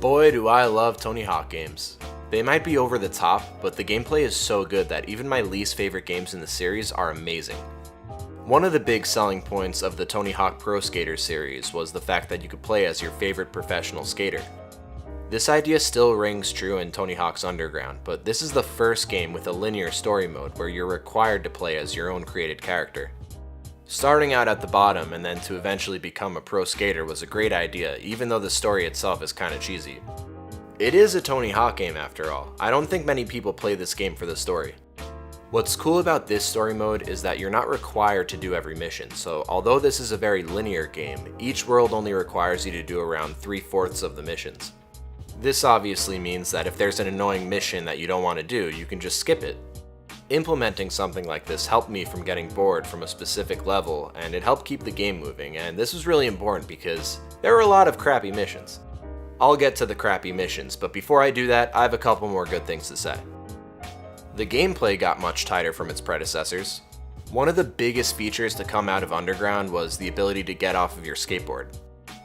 Boy, do I love Tony Hawk games. They might be over the top, but the gameplay is so good that even my least favorite games in the series are amazing. One of the big selling points of the Tony Hawk Pro Skater series was the fact that you could play as your favorite professional skater. This idea still rings true in Tony Hawk's Underground, but this is the first game with a linear story mode where you're required to play as your own created character. Starting out at the bottom and then to eventually become a pro skater was a great idea, even though the story itself is kinda cheesy. It is a Tony Hawk game after all. I don't think many people play this game for the story. What's cool about this story mode is that you're not required to do every mission, so although this is a very linear game, each world only requires you to do around 3/4 of the missions. This obviously means that if there's an annoying mission that you don't want to do, you can just skip it. Implementing something like this helped me from getting bored from a specific level, and it helped keep the game moving, and this was really important because there were a lot of crappy missions. I'll get to the crappy missions, but before I do that, I have a couple more good things to say. The gameplay got much tighter from its predecessors. One of the biggest features to come out of Underground was the ability to get off of your skateboard.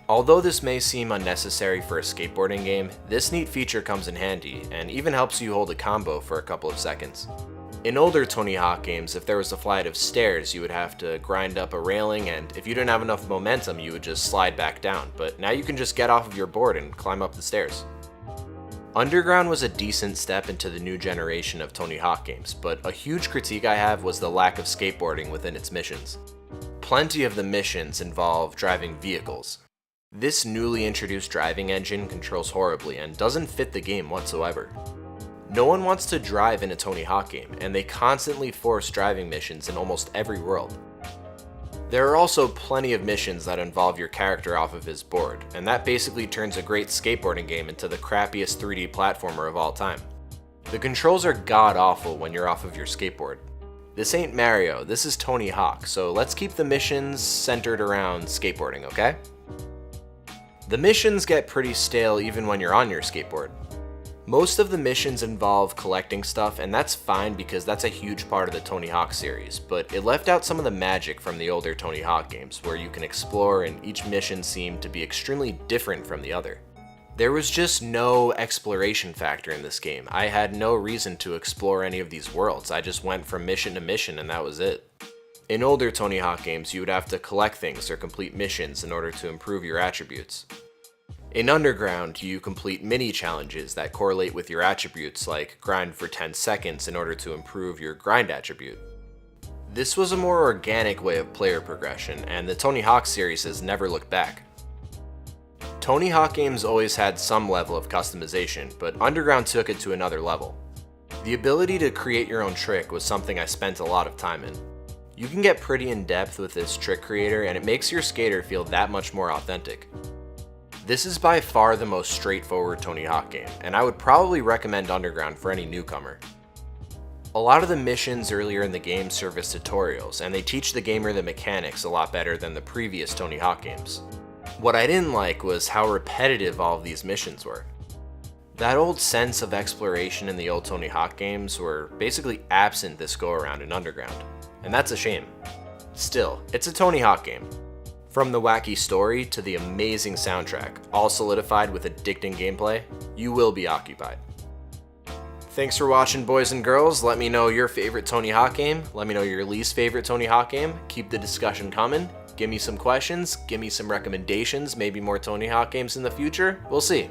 Although this may seem unnecessary for a skateboarding game, this neat feature comes in handy, and even helps you hold a combo for a couple of seconds. In older Tony Hawk games, if there was a flight of stairs, you would have to grind up a railing, and if you didn't have enough momentum, you would just slide back down, but now you can just get off of your board and climb up the stairs. Underground was a decent step into the new generation of Tony Hawk games, but a huge critique I have was the lack of skateboarding within its missions. Plenty of the missions involve driving vehicles. This newly introduced driving engine controls horribly and doesn't fit the game whatsoever. No one wants to drive in a Tony Hawk game, and they constantly force driving missions in almost every world. There are also plenty of missions that involve your character off of his board, and that basically turns a great skateboarding game into the crappiest 3D platformer of all time. The controls are god-awful when you're off of your skateboard. This ain't Mario, this is Tony Hawk, so let's keep the missions centered around skateboarding, okay? The missions get pretty stale even when you're on your skateboard. Most of the missions involve collecting stuff, and that's fine because that's a huge part of the Tony Hawk series, but it left out some of the magic from the older Tony Hawk games, where you can explore and each mission seemed to be extremely different from the other. There was just no exploration factor in this game. I had no reason to explore any of these worlds, I just went from mission to mission and that was it. In older Tony Hawk games, you would have to collect things or complete missions in order to improve your attributes. In Underground, you complete mini-challenges that correlate with your attributes, like grind for 10 seconds in order to improve your grind attribute. This was a more organic way of player progression, and the Tony Hawk series has never looked back. Tony Hawk games always had some level of customization, but Underground took it to another level. The ability to create your own trick was something I spent a lot of time in. You can get pretty in-depth with this trick creator, and it makes your skater feel that much more authentic. This is by far the most straightforward Tony Hawk game, and I would probably recommend Underground for any newcomer. A lot of the missions earlier in the game serve as tutorials, and they teach the gamer the mechanics a lot better than the previous Tony Hawk games. What I didn't like was how repetitive all of these missions were. That old sense of exploration in the old Tony Hawk games were basically absent this go around in Underground, and that's a shame. Still, it's a Tony Hawk game. From the wacky story to the amazing soundtrack, all solidified with addicting gameplay, you will be occupied. Thanks for watching, boys and girls. Let me know your favorite Tony Hawk game. Let me know your least favorite Tony Hawk game. Keep the discussion coming. Give me some questions. Give me some recommendations. Maybe more Tony Hawk games in the future. We'll see.